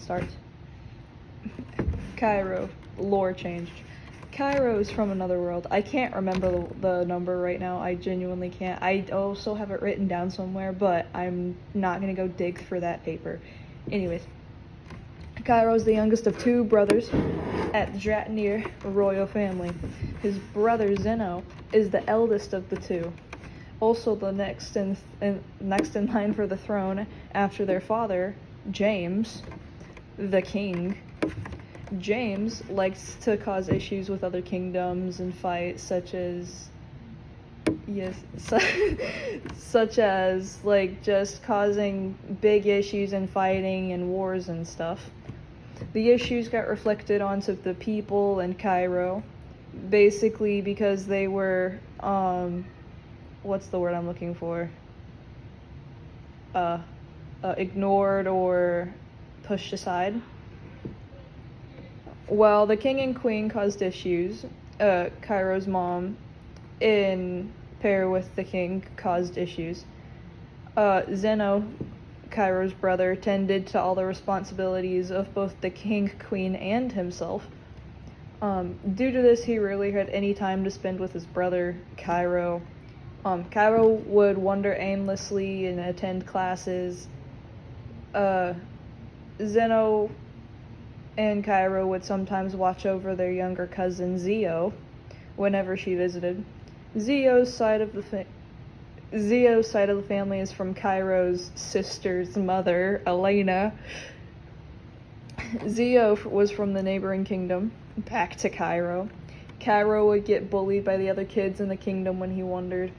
start. Kyro, lore changed. Kyro is from another world. I can't remember the number right now. I genuinely can't. I also have it written down somewhere, but I'm not gonna go dig for that paper. Anyways, Kyro is the youngest of two brothers at the Dratnir royal family. His brother Zeno is the eldest of the two, also the next in line for the throne after their father, James, the king. James likes to cause issues with other kingdoms and fight, such as like just causing big issues and fighting and wars and stuff. The issues got reflected onto the people in Kyro, basically because they were what's the word I'm looking for? Ignored or pushed aside. While the king and queen caused issues, Kyro's mom, in pair with the king, caused issues. Zeno, Kyro's brother, tended to all the responsibilities of both the king, queen, and himself. Due to this, he rarely had any time to spend with his brother, Kyro. Kyro would wander aimlessly and attend classes. Zeno and Kyro would sometimes watch over their younger cousin Zio whenever she visited. Zio's side of the family is from Kyro's sister's mother, Elena. Zio was from the neighboring kingdom, back to Kyro. Kyro would get bullied by the other kids in the kingdom when he wandered.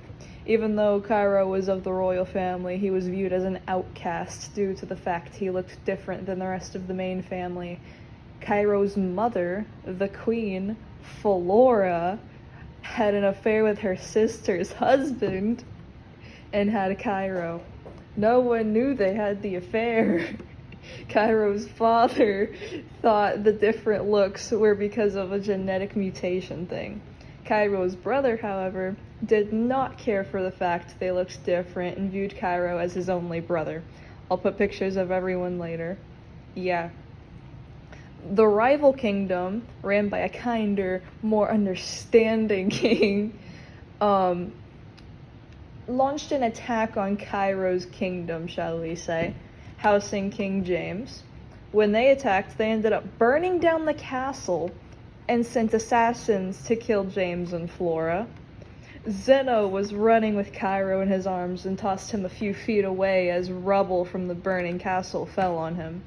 Even though Kyro was of the royal family, he was viewed as an outcast due to the fact he looked different than the rest of the main family. Kyro's mother, the queen, Flora, had an affair with her sister's husband and had Kyro. No one knew they had the affair. Kyro's father thought the different looks were because of a genetic mutation thing. Kyro's brother, however, did not care for the fact they looked different and viewed Kyro as his only brother. I'll put pictures of everyone later. Yeah. The rival kingdom, ran by a kinder, more understanding king, launched an attack on Kyro's kingdom, shall we say, housing King James. When they attacked, they ended up burning down the castle and sent assassins to kill James and Flora. Zeno was running with Kyro in his arms and tossed him a few feet away as rubble from the burning castle fell on him.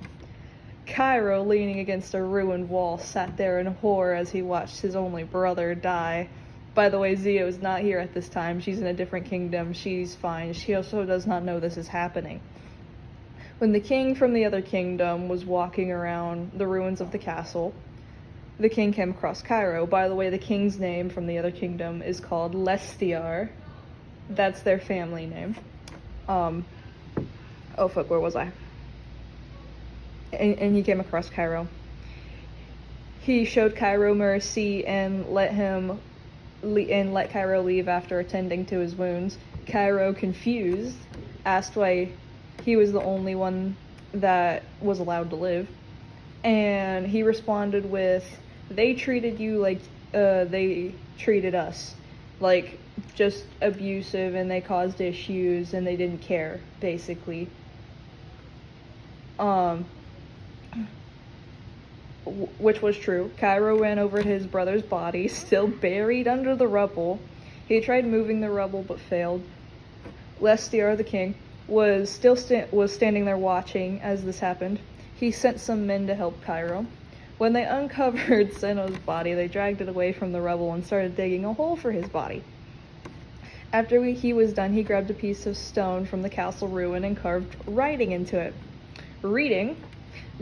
Kyro, leaning against a ruined wall, sat there in horror as he watched his only brother die. By the way, Zio is not here at this time. She's in a different kingdom. She's fine. She also does not know this is happening. When the king from the other kingdom was walking around the ruins of the castle, the king came across Kyro. By the way, the king's name from the other kingdom is called Lestiar. That's their family name. Oh fuck, where was I? And he came across Kyro. He showed Kyro mercy and let Kyro leave after attending to his wounds. Kyro, confused, asked why he was the only one that was allowed to live, and he responded with, "They treated you like they treated us, like just abusive, and they caused issues, and they didn't care, basically." Which was true. Kyro ran over his brother's body, still buried under the rubble. He tried moving the rubble but failed. Lestiar, the king, was standing there watching as this happened. He sent some men to help Kyro. When they uncovered Zeno's body, they dragged it away from the rubble and started digging a hole for his body. After he was done, he grabbed a piece of stone from the castle ruin and carved writing into it. Reading,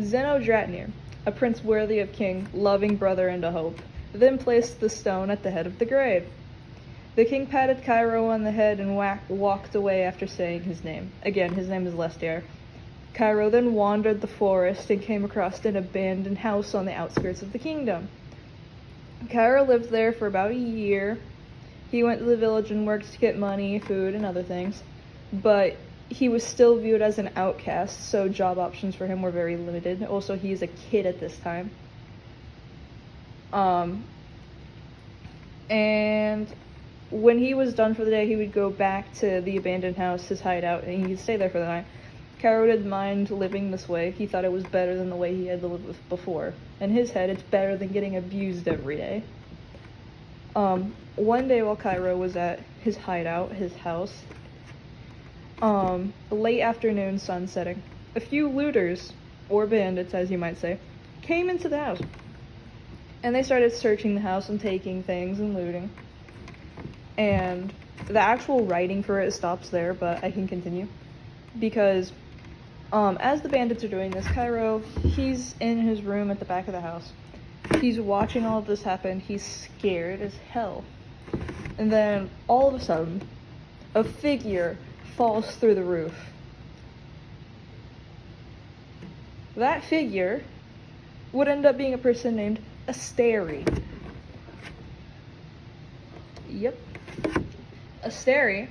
"Zeno Dratnir, a prince worthy of king, loving brother and a hope," then placed the stone at the head of the grave. The king patted Kyro on the head and walked away after saying his name. Again, his name is Lestiar. Kyro then wandered the forest and came across an abandoned house on the outskirts of the kingdom. Kyro lived there for about a year. He went to the village and worked to get money, food, and other things. But he was still viewed as an outcast, so job options for him were very limited. Also, he's a kid at this time. And when he was done for the day, he would go back to the abandoned house, his hideout, and he'd stay there for the night. Kyro didn't mind living this way. He thought it was better than the way he had lived before. In his head, it's better than getting abused every day. One day while Kyro was at his hideout, his house, late afternoon, sun setting, a few looters, or bandits as you might say, came into the house. And they started searching the house and taking things and looting. And the actual writing for it stops there, but I can continue. Because as the bandits are doing this, Kyro, he's in his room at the back of the house. He's watching all of this happen. He's scared as hell. And then, all of a sudden, a figure falls through the roof. That figure would end up being a person named Asteri. Yep. Asteri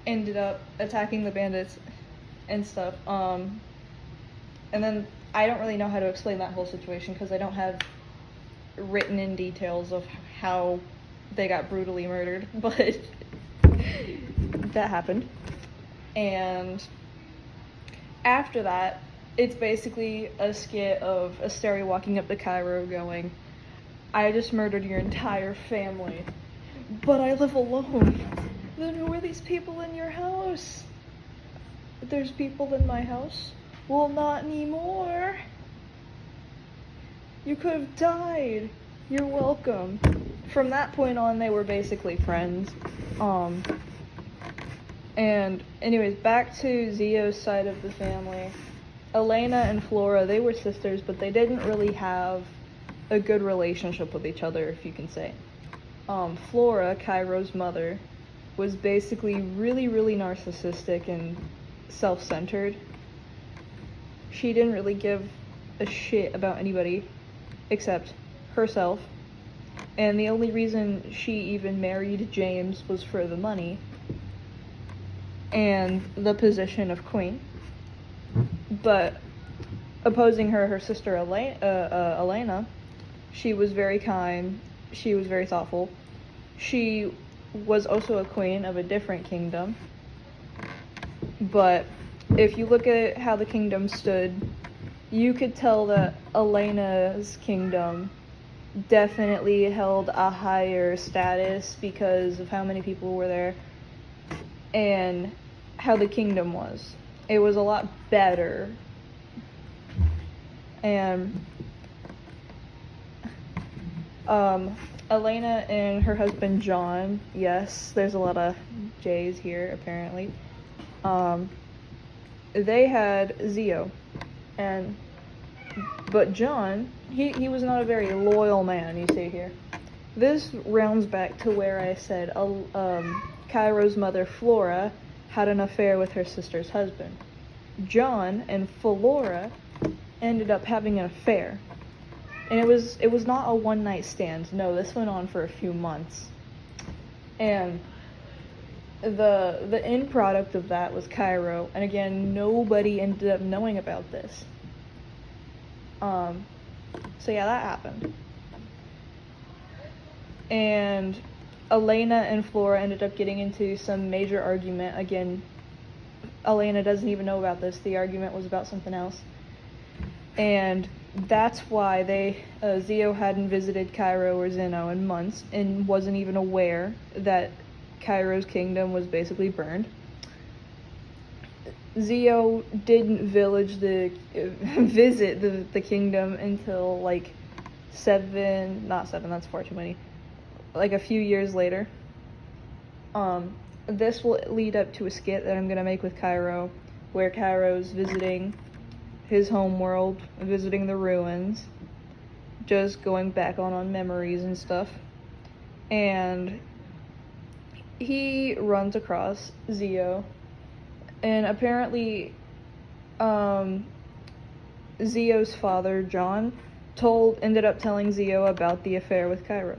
ended up attacking the bandits and stuff. And then I don't really know how to explain that whole situation because I don't have written in details of how they got brutally murdered, but that happened. And after that, it's basically a skit of Asteri walking up to Kyro going, "I just murdered your entire family, but I live alone. Then who are these people in your house? There's people in my house? Well, not anymore. You could have died. You're welcome." From that point on, they were basically friends. And anyways, back to Zio's side of the family. Elena and Flora, they were sisters, but they didn't really have a good relationship with each other, if you can say. Flora, Kyro's mother, was basically really, really narcissistic and self-centered. She didn't really give a shit about anybody except herself. And the only reason she even married James was for the money and the position of queen. But opposing her, her sister Elena, she was very kind, she was very thoughtful. She was also a queen of a different kingdom. But if you look at how the kingdom stood, you could tell that Elena's kingdom definitely held a higher status because of how many people were there and how the kingdom was. It was a lot better. And Elena and her husband John, yes, there's a lot of J's here apparently. They had Zio, but John, he was not a very loyal man, you see here. This rounds back to where I said Kyro's mother Flora had an affair with her sister's husband. John and Flora ended up having an affair. And it was not a one-night stand. No, this went on for a few months. And the end product of that was Kyro. And again, nobody ended up knowing about this. So yeah, that happened. And Elena and Flora ended up getting into some major argument. Again, Elena doesn't even know about this. The argument was about something else. And that's why Zio hadn't visited Kyro or Zeno in months and wasn't even aware that Kyro's kingdom was basically burned. Zio didn't visit the kingdom until like that's far too many. Like a few years later. This will lead up to a skit that I'm gonna make with Kyro, where Kyro's visiting his home world, visiting the ruins, just going back on memories and stuff. And he runs across Zio, and apparently Zio's father, John, ended up telling Zio about the affair with Kyro.